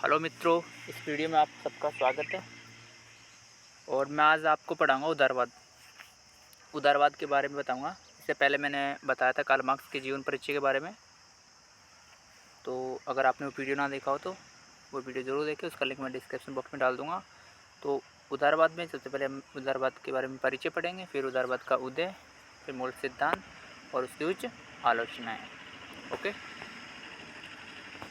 Hello मित्रों, इस video में आप सबका स्वागत है। और मैं आज आपको पढ़ाऊंगा उदारवाद के बारे में बताऊंगा। इससे पहले मैंने बताया था कार्ल मार्क्स के जीवन परिचय के बारे में। तो अगर आपने वो वीडियो ना देखा हो तो वो वीडियो ज़रूर देखें, उसका लिंक मैं डिस्क्रिप्शन बॉक्स में डाल दूँगा। तो उदारवाद में सबसे पहले हम उदारवाद के बारे में परिचय पढ़ेंगे, फिर उदारवाद का उदय, फिर मूल सिद्धांत और उसकी उच्च आलोचनाएँ। ओके,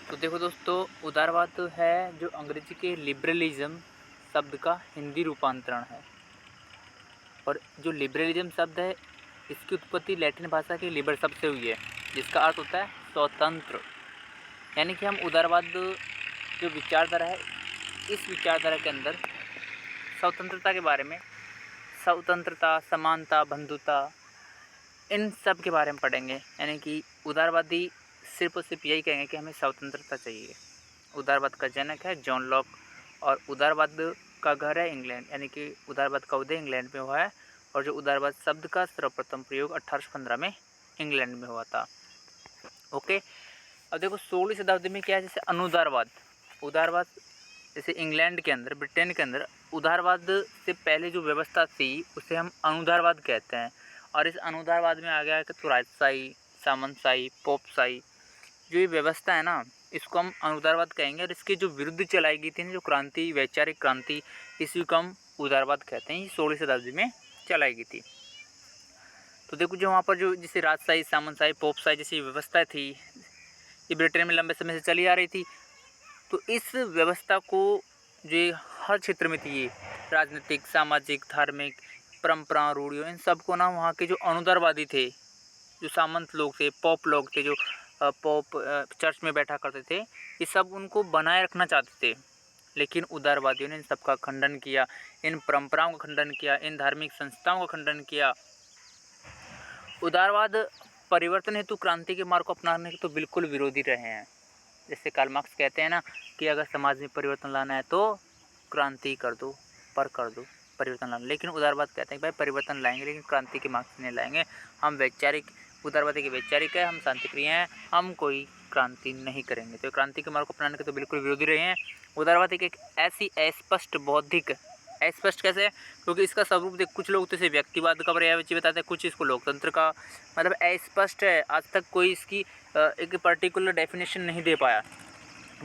तो देखो दोस्तों, उदारवाद है जो अंग्रेजी के लिबरलिज्म शब्द का हिंदी रूपांतरण है। और जो लिबरलिज्म शब्द है, इसकी उत्पत्ति लैटिन भाषा के लिबर शब्द से हुई है, जिसका अर्थ होता है स्वतंत्र। यानी कि हम उदारवाद जो विचारधारा है, इस विचारधारा के अंदर स्वतंत्रता के बारे में, स्वतंत्रता, समानता, बंधुता, इन सब के बारे में पढ़ेंगे। यानी कि उदारवादी सिर्फ और सिर्फ यही कहेंगे कि हमें स्वतंत्रता चाहिए। उदारवाद का जनक है जॉन लॉक, और उदारवाद का घर है इंग्लैंड। यानी कि उदारवाद का उदय इंग्लैंड में हुआ है, और जो उदारवाद शब्द का सर्वप्रथम प्रयोग 1815 में इंग्लैंड में हुआ था। ओके, अब देखो 16वीं शताब्दी में क्या है, जैसे अनुदारवाद, उदारवाद जैसे इंग्लैंड के अंदर, ब्रिटेन के अंदर उदारवाद से पहले जो व्यवस्था थी उसे हम अनुदारवाद कहते हैं। और इस अनुदारवाद में आ गया है कि तो राजशाही, सामंतशाही, पोपशाही, जो ये व्यवस्था है ना, इसको हम अनुदारवाद कहेंगे। और इसके जो विरुद्ध चलाई गई थी ना, जो क्रांति, वैचारिक क्रांति, इसी को हम उदारवाद कहते हैं। ये 16वीं शताब्दी में चलाई गई थी। तो देखो, जो वहाँ पर जो जैसे राजशाही, सामंतशाही, पोपशाही जैसी व्यवस्था थी, ये ब्रिटेन में लंबे समय से चली आ रही थी। तो इस व्यवस्था को जो हर क्षेत्र में थी, ये राजनीतिक, सामाजिक, धार्मिक, परंपरा, रूढ़ियों, इन सब को ना वहाँ के जो अनुदारवादी थे, जो सामंत लोग थे, पॉप लोग थे, जो पॉप चर्च में बैठा करते थे, ये सब उनको बनाए रखना चाहते थे। लेकिन उदारवादियों ने इन सब का खंडन किया, इन परंपराओं का खंडन किया, इन धार्मिक संस्थाओं का खंडन किया। उदारवाद परिवर्तन हेतु क्रांति के मार्ग को अपनाने के तो बिल्कुल विरोधी रहे हैं। जैसे कार्ल मार्क्स कहते हैं ना कि अगर समाज में परिवर्तन लाना है तो क्रांति कर दो, परिवर्तन लाना। लेकिन उदारवाद कहते हैं भाई परिवर्तन लाएंगे, लेकिन क्रांति के मार्ग से नहीं लाएंगे। हम वैचारिक, उदारवादी के वैचारिक है, हम शांतिप्रिय हैं, हम कोई क्रांति नहीं करेंगे। तो क्रांति के मार्ग को अपनाने के तो बिल्कुल विरोधी रहे हैं। उदारवाद एक ऐसी अस्पष्ट बौद्धिक, अस्पष्ट कैसे है, क्योंकि इसका स्वरूप देख, कुछ लोग तो इसे व्यक्तिवाद का पर्यायवाची बताते हैं, कुछ इसको लोकतंत्र का, मतलब अस्पष्ट है। आज तक कोई इसकी एक पर्टिकुलर डेफिनेशन नहीं दे पाया।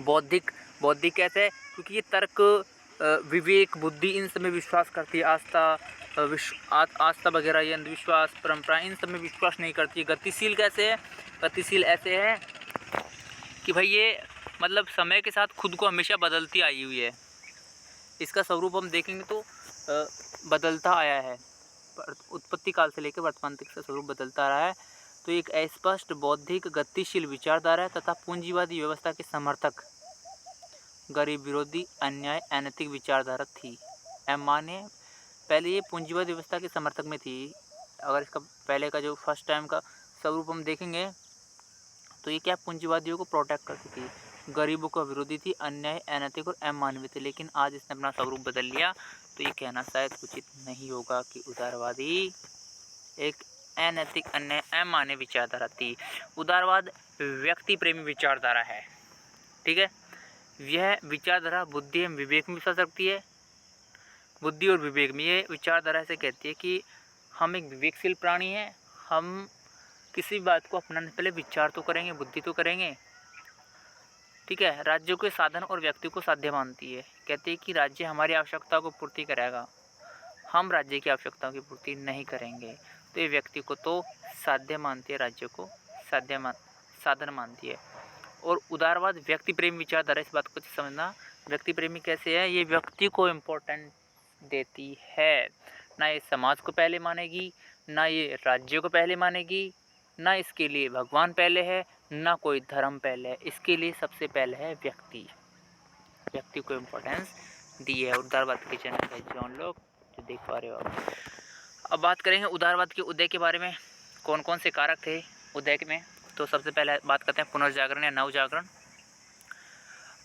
बौद्धिक, बौद्धिक कैसे है, क्योंकि ये तर्क, विवेक, बुद्धि, इन सब में विश्वास करती है। आस्था, आस्था वगैरह, ये अंधविश्वास, परंपरा, इन सब में विश्वास नहीं करती है। गतिशील कैसे है, गतिशील ऐसे है कि भाई ये मतलब समय के साथ खुद को हमेशा बदलती आई हुई है। इसका स्वरूप हम देखेंगे तो बदलता आया है, उत्पत्ति काल से लेकर वर्तमान तक का स्वरूप बदलता आ रहा है। तो एक अस्पष्ट, बौद्धिक, गतिशील विचारधारा है तथा पूंजीवादी व्यवस्था के समर्थक, गरीब विरोधी, अन्याय, अनैतिक विचारधारा थी। माने पहले ये पूंजीवादी व्यवस्था के समर्थक में थी। अगर इसका पहले का जो फर्स्ट टाइम का स्वरूप हम देखेंगे तो ये क्या पूंजीवादियों को प्रोटेक्ट करती थी, गरीबों का विरोधी थी, अन्याय, अनैतिक और अमानवीय थे। लेकिन आज इसने अपना स्वरूप बदल लिया। तो ये कहना शायद उचित नहीं होगा कि उदारवादी एक अनैतिक, अन्याय, अमानवीय विचारधारा थी। उदारवाद व्यक्ति प्रेमी विचारधारा है। ठीक है, यह विचारधारा बुद्धि एवं विवेक में विश्वास रखती है। बुद्धि और विवेक में ये विचारधारा ऐसे कहती है कि हम एक विवेकशील प्राणी हैं, हम किसी बात को अपनाने से पहले विचार तो करेंगे, बुद्धि तो करेंगे। ठीक है, राज्यों के साधन और व्यक्ति को साध्य मानती है। कहती है कि राज्य हमारी आवश्यकता को पूर्ति करेगा, हम राज्य की आवश्यकताओं की पूर्ति नहीं करेंगे। तो ये व्यक्ति को तो साध्य मानती है, राज्य को साधन मानती है। और उदारवाद व्यक्ति प्रेमी विचारधारा, इस बात को समझना, व्यक्ति प्रेमी कैसे है, ये व्यक्ति को इम्पोर्टेंट देती है। ना ये समाज को पहले मानेगी, ना ये राज्य को पहले मानेगी, ना इसके लिए भगवान पहले है, ना कोई धर्म पहले है। इसके लिए सबसे पहले है व्यक्ति, व्यक्ति को इम्पोर्टेंस दी है। उदारवाद के जनक है जॉन लॉक, जो देख पा रहे हो आप। अब बात करेंगे उदारवाद के उदय के बारे में, कौन कौन से कारक थे उदय में। तो सबसे पहले बात करते हैं पुनर्जागरण या नवजागरण,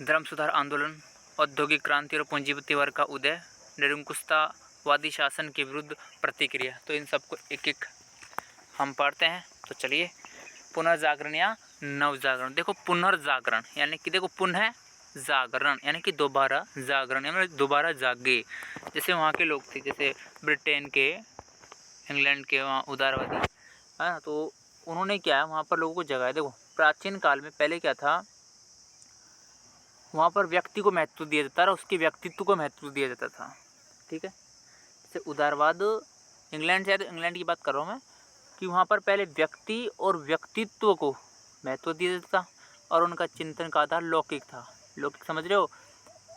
धर्म सुधार आंदोलन, औद्योगिक क्रांति और पूंजीपति वर्ग का उदय, निरंकुशतावादी शासन के विरुद्ध प्रतिक्रिया। तो इन सबको एक एक हम पढ़ते हैं। तो चलिए, पुनर्जागरण या नवजागरण। देखो पुनर्जागरण यानी कि देखो पुनः जागरण, यानी कि दोबारा जागरण, यानी दोबारा जागे। जैसे वहाँ के लोग थे, जैसे ब्रिटेन के, इंग्लैंड के वहाँ उदारवादी, है ना, तो उन्होंने क्या है वहाँ पर लोगों को जगाया। देखो प्राचीन काल में पहले क्या था, वहाँ पर व्यक्ति को महत्व दिया जाता था, उसके व्यक्तित्व को महत्व दिया जाता था। ठीक है, जैसे उदारवाद इंग्लैंड से है, तो इंग्लैंड की बात कर रहा हूँ मैं, कि वहाँ पर पहले व्यक्ति और व्यक्तित्व को महत्व दिया जाता था, और उनका चिंतन का आधार लौकिक था। लौकिक समझ रहे हो,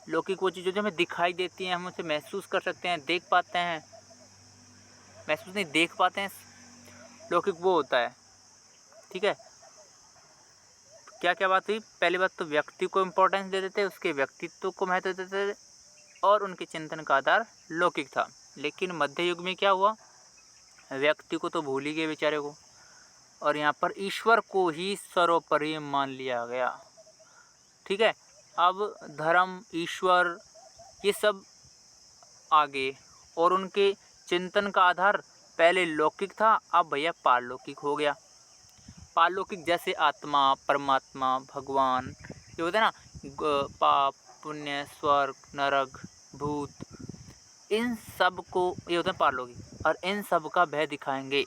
लौकिक वो चीज़ें जो हमें दिखाई देती हैं, हम उसे महसूस कर सकते हैं, देख पाते हैं, महसूस नहीं देख पाते हैं, लौकिक वो होता है। ठीक है, क्या क्या बात हुई, पहली बात तो व्यक्ति को इम्पोर्टेंस दे देते, उसके व्यक्तित्व को महत्व देते और उनके चिंतन का आधार लौकिक था। लेकिन मध्य युग में क्या हुआ, व्यक्ति को तो भूल ही गए बेचारे को, और यहाँ पर ईश्वर को ही सर्वोपरि मान लिया गया। ठीक है, अब धर्म, ईश्वर, ये सब आगे, और उनके चिंतन का आधार पहले लौकिक था, अब भैया पारलौकिक हो गया। पारलौकिक जैसे आत्मा, परमात्मा, भगवान, ये होता है ना, पाप, पुण्य, स्वर्ग, नरक, भूत, इन सब को, ये होता है पारलौकिक, और इन सब का भय दिखाएंगे।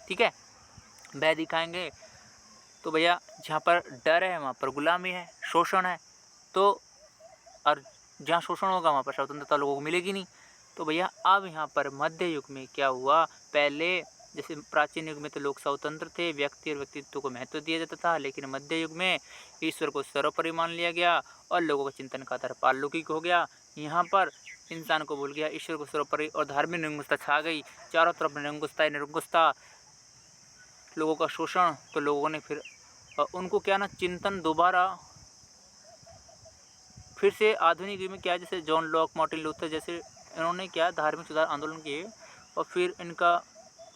ठीक है, भय दिखाएंगे, तो भैया जहाँ पर डर है वहाँ पर गुलामी है, शोषण है, तो और जहाँ शोषण होगा वहाँ पर स्वतंत्रता लोगों को मिलेगी नहीं। तो भैया अब यहाँ पर मध्य युग में क्या हुआ, पहले जैसे प्राचीन युग में तो लोग स्वतंत्र थे, व्यक्ति और व्यक्तित्व को महत्व दिया जाता था, लेकिन मध्य युग में ईश्वर को सर्वोपरि मान लिया गया और लोगों का चिंतन का आधार पारलौकिक हो गया। यहाँ पर इंसान को भूल गया, ईश्वर को सर्वोपरि, और धार्मिक निरंकुशता छा गई, चारों तरफ निरंकुशता, लोगों का शोषण। तो लोगों ने फिर उनको क्या ना, चिंतन दोबारा फिर से आधुनिक युग में क्या, जैसे जॉन लॉक, मार्टिन लूथर जैसे, इन्होंने क्या धार्मिक सुधार आंदोलन किए, और फिर इनका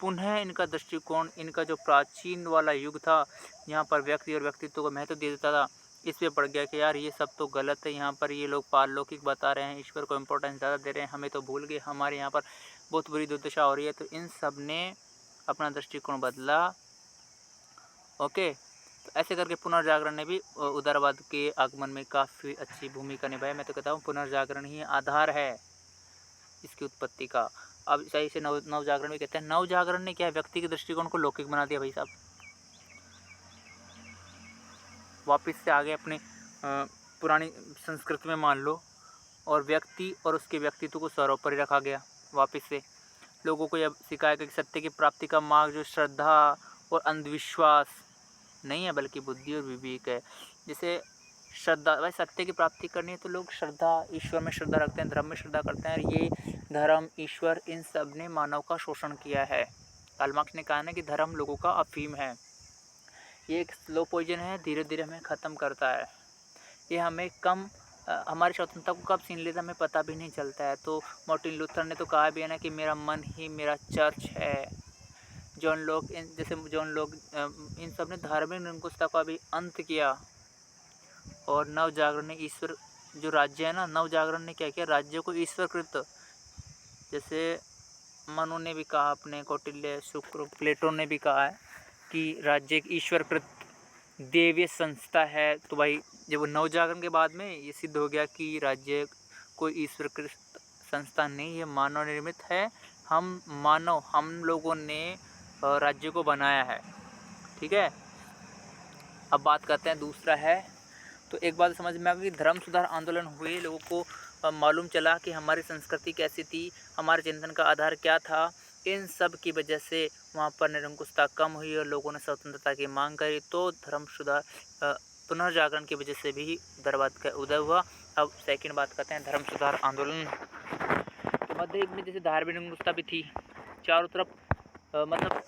पुनः इनका दृष्टिकोण, इनका जो प्राचीन वाला युग था, यहाँ पर व्यक्ति और व्यक्तित्व को महत्व दिया जाता था, इस पे पड़ गया कि यार ये सब तो गलत है। यहाँ पर ये लोग पारलौकिक बता रहे हैं, ईश्वर को इम्पोर्टेंस ज़्यादा दे रहे हैं, हमें तो भूल गए, हमारे यहाँ पर बहुत बुरी दुर्दशा हो रही है। तो इन सब ने अपना दृष्टिकोण बदला। ओके, तो ऐसे करके पुनर्जागरण ने भी उदारवाद के आगमन में काफ़ी अच्छी भूमिका निभाई। मैं तो कहता हूँ पुनर्जागरण ही आधार है इसकी उत्पत्ति का। अब सही से नवजागरण भी कहते हैं। नवजागरण ने क्या है, व्यक्ति के दृष्टिकोण को लौकिक बना दिया भाई साहब, वापस से आगे अपने पुरानी संस्कृति में मान लो, और व्यक्ति और उसके व्यक्तित्व को सर्वोपरि रखा गया। वापस से लोगों को यह सिखाया गया कि सत्य की प्राप्ति का मार्ग जो श्रद्धा और अंधविश्वास नहीं है, बल्कि बुद्धि और विवेक है। जैसे श्रद्धा, भाई सत्य की प्राप्ति करनी है तो लोग श्रद्धा, ईश्वर में श्रद्धा रखते हैं, धर्म में श्रद्धा करते हैं। और ये धर्म, ईश्वर, इन सब ने मानव का शोषण किया है। कार्ल मार्क्स ने कहा ना कि धर्म लोगों का अफीम है, ये एक स्लो पॉइजन है, धीरे धीरे हमें ख़त्म करता है। ये हमें हमारी स्वतंत्रता को कब छीन लेता हमें पता भी नहीं चलता है। तो मार्टिन लूथर ने तो कहा भी है ना कि मेरा मन ही मेरा चर्च है। जॉन लॉक, इन सब ने धार्मिक निरंकुशता का भी अंत किया। और नवजागरण ने ईश्वर, जो राज्य है ना, नवजागरण ने क्या किया, राज्य को ईश्वरकृत, जैसे मनु ने भी कहा, अपने कौटिल्य, शुक्र, प्लेटो ने भी कहा है कि राज्य एक ईश्वरकृत देवीय संस्था है। तो भाई जब नवजागरण के बाद में ये सिद्ध हो गया कि राज्य कोई ईश्वरकृत संस्था नहीं है, मानव निर्मित है। हम लोगों ने राज्य को बनाया है। ठीक है, अब बात करते हैं दूसरा है। तो एक बात समझ में आ गई, धर्म सुधार आंदोलन हुए, लोगों को मालूम चला कि हमारी संस्कृति कैसी थी, हमारे चिंतन का आधार क्या था। इन सब की वजह से वहाँ पर निरंकुशता कम हुई और लोगों ने स्वतंत्रता की मांग करी। तो धर्म सुधार, पुनर्जागरण की वजह से भी उदारवाद का उदय हुआ। अब सेकंड बात करते हैं धर्म सुधार आंदोलन। तो मध्य युग में जैसे धार्मिक निरंकुशता भी थी, चारों तरफ मतलब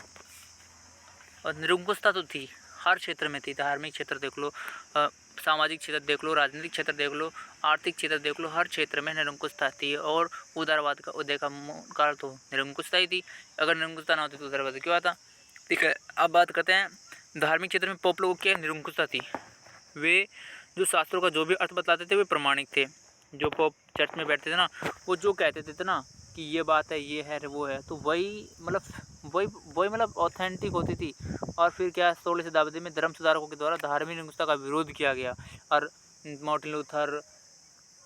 निरंकुशता तो थी, हर क्षेत्र में थी। धार्मिक क्षेत्र देख लो, सामाजिक क्षेत्र देख लो, राजनीतिक क्षेत्र देख लो, आर्थिक क्षेत्र देख लो, हर क्षेत्र में निरंकुशता थी। और उदारवाद का उदय का कारण तो निरंकुशता ही थी। अगर निरंकुशता ना होती तो उदारवाद क्यों आता। ठीक है, अब बात करते हैं धार्मिक क्षेत्र में पोप लोगों की निरंकुशता थी। वे जो शास्त्रों का जो भी अर्थ बतलाते थे वे प्रमाणिक थे। जो पोप चर्च में बैठते थे ना, वो जो कहते थे ना कि ये बात है, ये है, वो है, तो वही मतलब ऑथेंटिक होती थी। और फिर क्या, 16 शताब्दी में धर्म सुधारकों के द्वारा धार्मिक निरंकुशता का विरोध किया गया और मार्टिन लूथर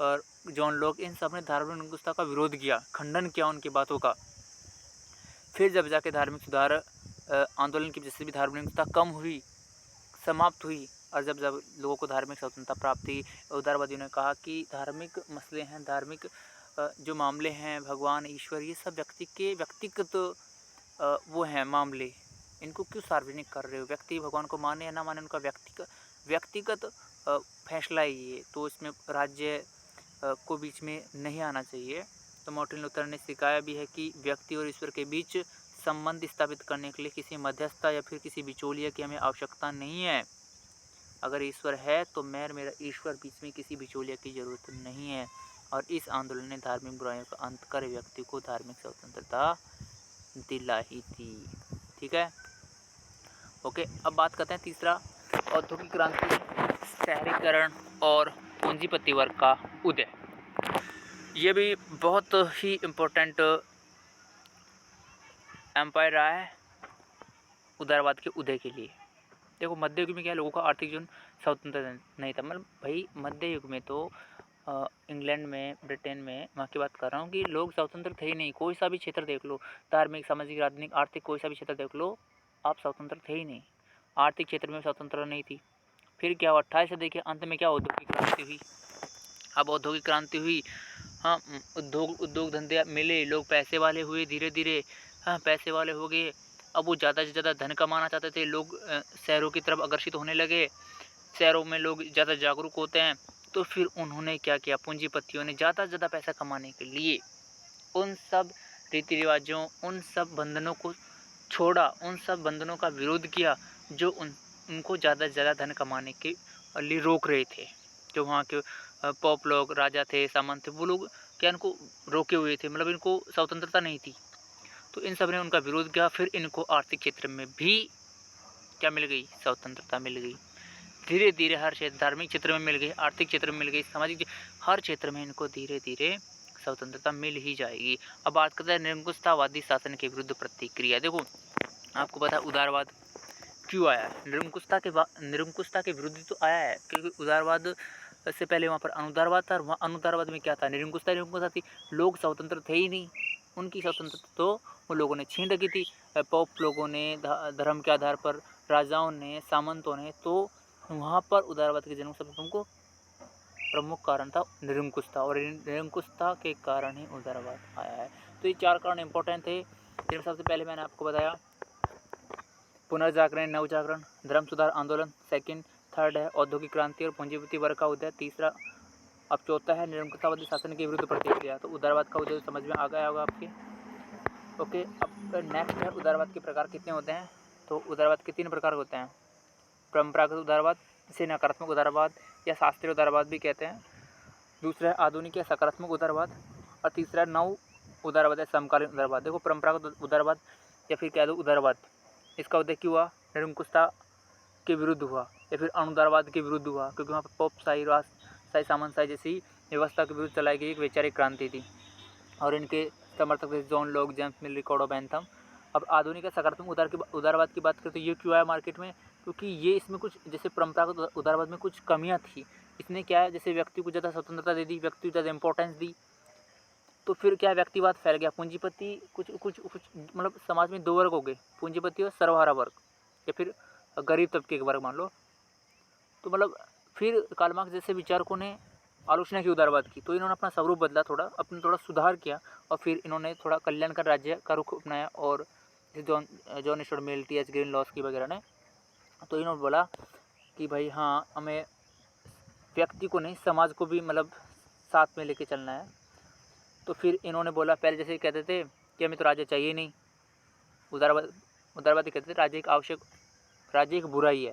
और जॉन लॉक, इन सब ने धार्मिक निरंकुशता का विरोध किया, खंडन किया उनकी बातों का। फिर जब जाके धार्मिक सुधार आंदोलन की वजह से भी धार्मिक निरंकुशता कम हुई, समाप्त हुई, और जब जब लोगों को धार्मिक स्वतंत्रता प्राप्त हुई, उदारवादियों ने कहा कि धार्मिक मसले हैं, धार्मिक जो मामले हैं, भगवान, ईश्वर, ये सब व्यक्तिगत वो हैं मामले, इनको क्यों सार्वजनिक कर रहे हो? व्यक्ति भगवान को माने या ना माने, उनका व्यक्तिगत फैसला है ये, तो इसमें राज्य को बीच में नहीं आना चाहिए। तो मार्टिन लूथर ने सिखाया भी है कि व्यक्ति और ईश्वर के बीच संबंध स्थापित करने के लिए किसी मध्यस्थता या फिर किसी बिचौलिए की हमें आवश्यकता नहीं है। अगर ईश्वर है तो मैं और मेरा ईश्वर, बीच में किसी बिचौलिए की जरूरत नहीं है। और इस आंदोलन ने धार्मिक बुराइयों का अंत कर व्यक्ति को धार्मिक स्वतंत्रता दिलाई थी। ठीक है, ओके। अब बात करते हैं तीसरा, औद्योगिक क्रांति, शहरीकरण और पूंजीपति वर्ग का उदय। ये भी बहुत ही इम्पोर्टेंट एम्पायर रहा है उदारवाद के उदय के लिए। देखो, मध्य युग में क्या, लोगों का आर्थिक जीवन स्वतंत्र नहीं था। मतलब भाई मध्य युग में तो इंग्लैंड में, ब्रिटेन में, वहाँ की बात कर रहा हूँ कि लोग स्वतंत्र थे ही नहीं। कोई सा भी क्षेत्र देख लो, धार्मिक, सामाजिक, राजनीतिक, आर्थिक, कोई सा भी क्षेत्र देख लो, आप स्वतंत्र थे ही नहीं। आर्थिक क्षेत्र में स्वतंत्रता नहीं थी। फिर क्या हुआ, 28 सदी के अंत में क्या, औद्योगिक क्रांति हुई। अब औद्योगिक क्रांति हुई, हाँ, उद्योग धंधे मिले, लोग पैसे वाले हुए धीरे धीरे, हाँ, पैसे वाले हो गए। अब वो ज़्यादा से ज़्यादा धन कमाना चाहते थे, लोग शहरों की तरफ आकर्षित होने लगे, शहरों में लोग ज़्यादा जागरूक होते हैं। तो फिर उन्होंने क्या किया, पूंजीपतियों ने ज़्यादा से ज़्यादा पैसा कमाने के लिए उन सब रीति रिवाजों, उन सब बंधनों को छोड़ा, उन सब बंधनों का विरोध किया जो उनको ज़्यादा से ज़्यादा धन कमाने के लिए रोक रहे थे। जो वहाँ के पॉप लोग, राजा थे, सामंत थे, वो लोग क्या इनको रोके हुए थे, मतलब इनको स्वतंत्रता नहीं थी। तो इन सब ने उनका विरोध किया। फिर इनको आर्थिक क्षेत्र में भी क्या मिल गई, स्वतंत्रता मिल गई। धीरे धीरे हर क्षेत्र, धार्मिक क्षेत्र में मिल गई, आर्थिक क्षेत्र में मिल गई, सामाजिक, हर क्षेत्र में इनको धीरे धीरे स्वतंत्रता मिल ही जाएगी। अब बात करते हैं निरंकुशतावादी शासन के विरुद्ध प्रतिक्रिया। देखो, आपको पता है उदारवाद क्यों आया है। निरंकुशता के विरुद्ध तो आया है, क्योंकि उदारवाद से पहले वहाँ पर अनुदारवाद था, और वहाँ अनुदारवाद में क्या था, निरंकुशता थी। लोग स्वतंत्र थे ही नहीं, उनकी स्वतंत्रता तो वो लोगों ने छीन रखी थी। पॉप लोगों ने, धर्म के आधार पर राजाओं ने, सामंतों ने, तो वहाँ पर उदारवाद के जन्म सबसे को प्रमुख कारण था निरंकुशता, और निरंकुशता के कारण ही उदारवाद आया है। तो ये 4 कारण इंपॉर्टेंट थे। जिनमें सबसे पहले मैंने आपको बताया पुनर्जागरण, नवजागरण, धर्म सुधार आंदोलन, सेकंड, थर्ड है औद्योगिक क्रांति और पूंजीपति वर्ग का उदय, तीसरा, अब चौथा है निरंकुशतावादी शासन के विरुद्ध प्रतिक्रिया। तो उदारवाद का उदय समझ में आ गया होगा आपके। ओके, अब नेक्स्ट है उदारवाद के प्रकार कितने होते हैं। तो उदारवाद के 3 प्रकार होते हैं। परंपरागत उदारवाद, इसे नकारात्मक उदारवाद या शास्त्रीय उदारवाद भी कहते हैं। दूसरा है आधुनिक या सकारात्मक उदारवाद, और तीसरा नव उदारवाद या समकालीन उदारवाद। देखो, परंपरागत उदारवाद या फिर कह दो उदारवाद, इसका उदय क्यों हुआ, निरंकुशता के विरुद्ध हुआ या फिर अनुदारवाद के विरुद्ध हुआ, क्योंकि वहाँ पर पॉपशाही, राजशाही, सामंतशाही जैसी व्यवस्था के विरुद्ध चलाई गई एक वैचारिक क्रांति थी, और इनके समर्थक थे John Locke, James mill, record of Bentham. अब आधुनिक या सकारात्मक उदारवाद की बात करें तो ये क्यों आया मार्केट में, क्योंकि ये इसमें कुछ, जैसे परंपरागत उदारवाद में कुछ कमियाँ थी। इसने क्या है, जैसे व्यक्ति को ज़्यादा स्वतंत्रता दे दी, व्यक्ति को ज़्यादा इंपॉर्टेंस दी, तो फिर क्या व्यक्तिवाद फैल गया। पूंजीपति कुछ मतलब समाज में 2 वर्ग हो गए, पूंजीपति और सर्वहारा वर्ग, या फिर गरीब तबके के वर्ग मान लो। तो मतलब फिर कार्ल मार्क्स जैसे विचारकों ने आलोचना की उदारवाद की, तो इन्होंने अपना स्वरूप बदला, थोड़ा सुधार किया, और फिर इन्होंने थोड़ा कल्याणकारी राज्य का रुख अपनाया। और John Stuart Mill, TH. Green, Laski वगैरह ने, तो इन्होंने बोला कि भाई हाँ, हमें व्यक्ति को नहीं, समाज को भी मतलब साथ में लेके चलना है। तो फिर इन्होंने बोला, पहले जैसे कहते थे कि हमें तो राज्य चाहिए नहीं, उदारवादी कहते थे राज्य एक बुराई है।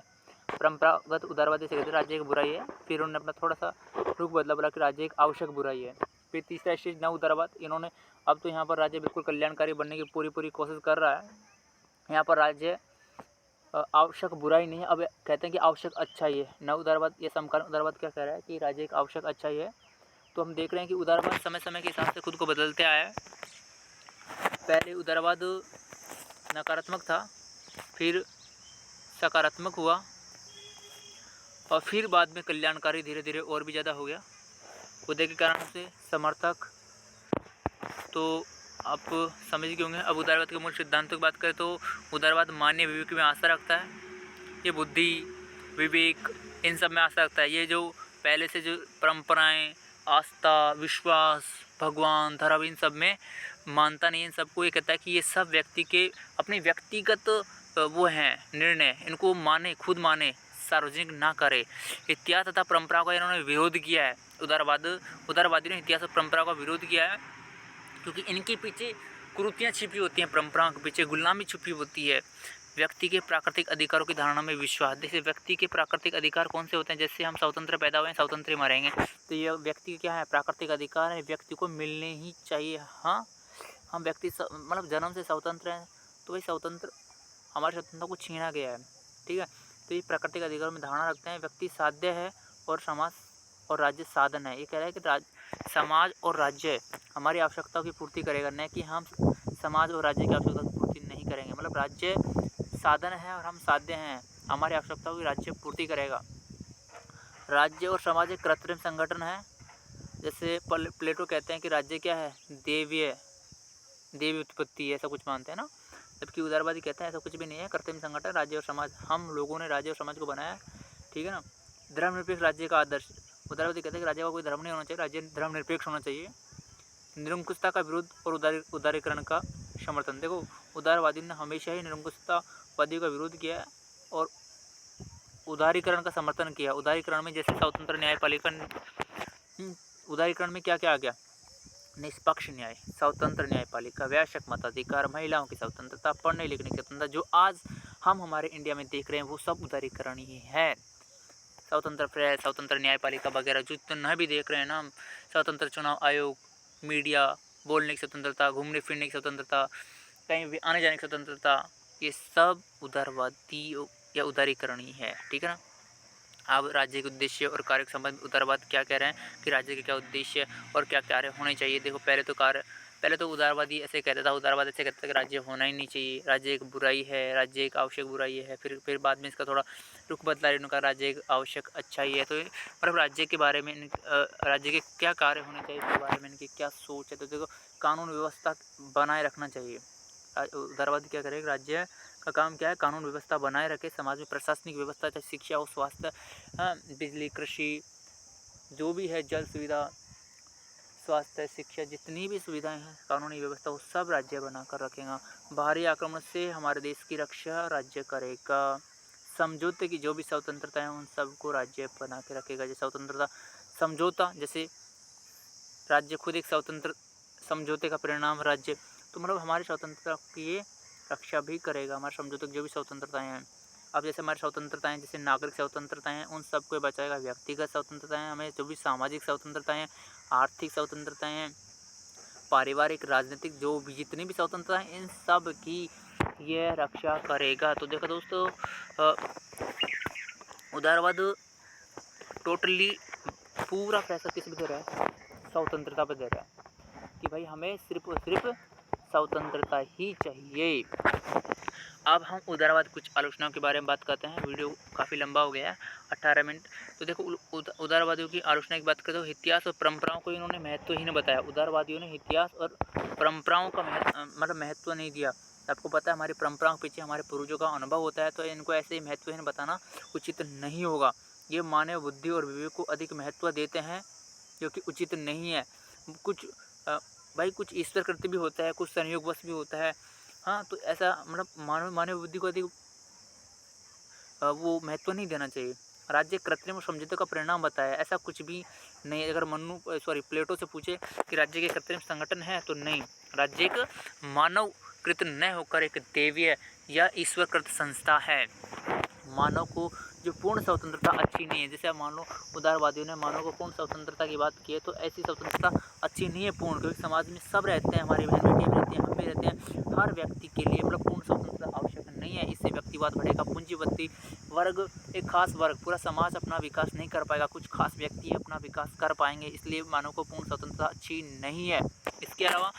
परंपरागत उदारवादी से कहते थे राज्य एक बुराई है। फिर उन्होंने अपना थोड़ा सा रुख बदला, बोला कि राज्य एक आवश्यक बुराई है। फिर तीसरा स्टेज नव उदारवाद, इन्होंने अब तो यहाँ पर राज्य बिल्कुल कल्याणकारी बनने की पूरी कोशिश कर रहा है। यहाँ पर राज्य आवश्यक बुराई नहीं है, अब कहते हैं कि आवश्यक अच्छा ही है। नव उदारवाद या समकालीन उदारवाद क्या कह रहा है कि राज्य एक आवश्यक अच्छा ही है। तो हम देख रहे हैं कि उदारवाद समय समय के हिसाब से खुद को बदलते आया है। पहले उदारवाद नकारात्मक था, फिर सकारात्मक हुआ, और फिर बाद में कल्याणकारी धीरे धीरे और भी ज़्यादा हो गया। उदय के कारण से समर्थक तो आप समझ गए होंगे। अब उदारवाद के मूल सिद्धांतों की बात करें तो उदारवाद मान्य विवेक में आस्था रखता है। ये बुद्धि, विवेक, इन सब में आस्था रखता है। ये जो पहले से जो परंपराएं, आस्था, विश्वास, भगवान, धर्म, इन सब में मानता नहीं। इन सबको ये कहता है कि ये सब व्यक्ति के अपने व्यक्तिगत वो हैं निर्णय, इनको माने, खुद माने, सार्वजनिक ना करे। इतिहास तथा परंपरा का इन्होंने विरोध किया है। उदारवादियों ने इतिहास और परंपरा का विरोध किया है, क्योंकि इनके पीछे कुरीतियाँ छिपी होती हैं, परंपराओं के पीछे गुलामी छुपी होती है। व्यक्ति के प्राकृतिक अधिकारों की धारणा में विश्वास। जैसे व्यक्ति के प्राकृतिक अधिकार कौन से होते हैं? जैसे हम स्वतंत्र पैदा हुए हैं, स्वतंत्र ही मरेंगे, तो ये व्यक्ति क्या है? प्राकृतिक अधिकार है, व्यक्ति को मिलने ही चाहिए। हाँ, हम व्यक्ति मतलब जन्म से स्वतंत्र हैं, तो वही स्वतंत्र, हमारी स्वतंत्रता को छीना गया है, ठीक है। तो ये प्राकृतिक अधिकारों में धारणा रखते हैं। व्यक्ति साध्य है और समाज और राज्य साधन है। ये कह रहा है कि समाज और राज्य हमारी आवश्यकताओं की पूर्ति करेगा, न कि हम समाज और राज्य की आवश्यकता की पूर्ति नहीं करेंगे। मतलब राज्य साधन है और हम साध्य हैं, हमारी आवश्यकताओं की राज्य पूर्ति करेगा। राज्य और समाज एक कृत्रिम संगठन है। जैसे प्लेटो कहते हैं कि राज्य क्या है? देवी उत्पत्ति है, ऐसा कुछ मानते हैं ना। जबकि उदारवादी कहते हैं ऐसा कुछ भी नहीं है, कृत्रिम संगठन राज्य और समाज, हम लोगों ने राज्य और समाज को बनाया, ठीक है ना। धर्मनिरपेक्ष राज्य का आदर्श। उदारवादी कहते हैं कि राज्य का कोई धर्म नहीं होना चाहिए, राज्य धर्मनिरपेक्ष होना चाहिए। निरंकुशता का विरोध और उदारीकरण का समर्थन। देखो, उदारवादी ने हमेशा ही निरंकुशतावादी का विरोध किया है और उदारीकरण का समर्थन किया। उदारीकरण में जैसे स्वतंत्र न्यायपालिका, उदारीकरण में क्या क्या आ गया? निष्पक्ष न्याय, स्वतंत्र न्यायपालिका, वयस्क मताधिकार, महिलाओं की स्वतंत्रता, पढ़ने लिखने की स्वतंत्रता, जो आज हम हमारे इंडिया में देख रहे हैं वो सब उदारीकरण ही है। स्वतंत्र प्रेस, स्वतंत्र न्यायपालिका वगैरह जितना भी देख रहे हैं ना हम, स्वतंत्र चुनाव आयोग, मीडिया, बोलने की स्वतंत्रता, घूमने फिरने की स्वतंत्रता, कहीं भी आने जाने की स्वतंत्रता, ये सब उदारवादी या उदारीकरण ही है, ठीक है ना। अब राज्य के उद्देश्य और कार्य के संबंध में उदारवाद क्या कह रहे हैं कि राज्य के क्या उद्देश्य और क्या कार्य होने चाहिए। देखो, पहले तो उदारवादी ऐसे कहता था, उदारवाद ऐसे कहता था कि राज्य होना ही नहीं चाहिए, राज्य एक बुराई है, राज्य एक आवश्यक बुराई है। फिर बाद में इसका थोड़ा रुख बदला, इनका राज्य एक आवश्यक अच्छाई है। तो मतलब राज्य के बारे में राज्य के क्या कार्य होने चाहिए, इसके बारे में इनकी क्या सोच है। तो देखो, कानून व्यवस्था बनाए रखना चाहिए। उदारवादी क्या करेगा? राज्य का काम क्या है? कानून व्यवस्था बनाए रखे, समाज में प्रशासनिक व्यवस्था, चाहे शिक्षा हो, स्वास्थ्य, बिजली, कृषि, जो भी है, जल सुविधा, स्वास्थ्य, शिक्षा, जितनी भी सुविधाएं हैं, कानूनी व्यवस्था, वो सब राज्य बनाकर रखेगा। बाहरी आक्रमण से हमारे देश की रक्षा राज्य करेगा। समझौते की जो भी स्वतंत्रता है उन सबको राज्य बना के रखेगा। जैसे स्वतंत्रता समझौता, जैसे राज्य खुद एक स्वतंत्र समझौते का परिणाम राज्य, तो मतलब हमारी स्वतंत्रता की ये रक्षा भी करेगा। हमारे समझौते की जो भी स्वतंत्रताएं हैं, अब जैसे हमारी स्वतंत्रताएं, जैसे नागरिक स्वतंत्रताएं हैं, उन सबको बचाएगा। व्यक्तिगत स्वतंत्रताएं, हमें जो भी सामाजिक स्वतंत्रताएं, आर्थिक स्वतंत्रताएं हैं, पारिवारिक, राजनीतिक, जो भी जितनी भी स्वतंत्रता है, इन सब की यह रक्षा करेगा। तो देखो दोस्तों, उदारवाद टोटली पूरा प्रेशर किस पे दे रहा है? स्वतंत्रता पे दे रहा है कि भाई हमें सिर्फ और सिर्फ स्वतंत्रता ही चाहिए। अब हम उदारवाद कुछ आलोचनाओं के बारे में बात करते हैं। वीडियो काफ़ी लंबा हो गया है, 18 मिनट। तो देखो, उदारवादियों की आलोचना की बात करें तो इतिहास और परंपराओं को इन्होंने महत्वहीन बताया। उदारवादियों ने इतिहास और परंपराओं का महत्व नहीं दिया। आपको पता है, हमारी परंपराओं के पीछे हमारे पूर्वजों का अनुभव होता है, तो इनको ऐसे ही महत्वहीन बताना उचित नहीं होगा। ये मानव बुद्धि और विवेक को अधिक महत्व देते हैं, जो कि उचित नहीं है। कुछ कुछ ईश्वर कृत्य भी होता है, कुछ संयोगवश भी होता है। हाँ, तो ऐसा मतलब मानव बुद्धि को अधिक वो महत्व नहीं देना चाहिए। राज्य कृत्रिम समझौते का परिणाम बताया, ऐसा कुछ भी नहीं। अगर प्लेटो से पूछे कि राज्य के कृत्रिम संगठन है, तो नहीं, राज्य एक मानव कृत न होकर एक देवीय या ईश्वरकृत संस्था है। मानव को जो पूर्ण स्वतंत्रता अच्छी नहीं है। जैसे आप मान लो, उदारवादियों ने मानव को पूर्ण स्वतंत्रता की बात की है, तो ऐसी स्वतंत्रता अच्छी नहीं है पूर्ण, क्योंकि समाज में सब रहते हैं, हमारी बहन बेटी भी रहती हैं, हम भी रहते हैं। हर व्यक्ति के लिए मतलब पूर्ण स्वतंत्रता आवश्यक नहीं है। इससे व्यक्तिवाद बढ़ेगा, पूंजीपति वर्ग, एक खास वर्ग, पूरा समाज अपना विकास नहीं कर पाएगा, कुछ खास व्यक्ति अपना विकास कर पाएंगे। इसलिए मानव को पूर्ण स्वतंत्रता अच्छी नहीं है। इसके अलावा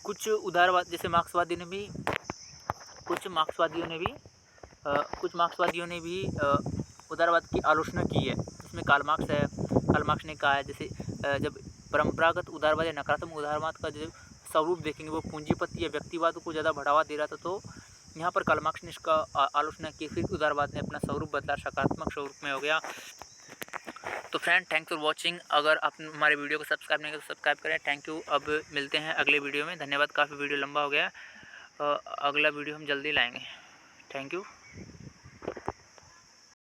कुछ उदारवाद, जैसे मार्क्सवादियों ने भी उदारवाद की आलोचना की है। इसमें कार्ल मार्क्स ने कहा है, जैसे जब परंपरागत उदारवाद या नकारात्मक उदारवाद का जो स्वरूप देखेंगे वो पूंजीपति या व्यक्तिवाद को ज़्यादा बढ़ावा दे रहा था, तो यहाँ पर कार्ल मार्क्स ने इसका आलोचना की। फिर उदारवाद ने अपना स्वरूप बदला, सकारात्मक स्वरूप में हो गया। तो फ्रेंड, थैंक्स फॉर वॉचिंग। अगर आप हमारे वीडियो को सब्सक्राइब नहीं करें तो सब्सक्राइब करें। Thank you. अब मिलते हैं अगले वीडियो में। धन्यवाद। काफ़ी वीडियो लंबा हो गया, अगला वीडियो हम जल्दी लाएंगे। Thank you.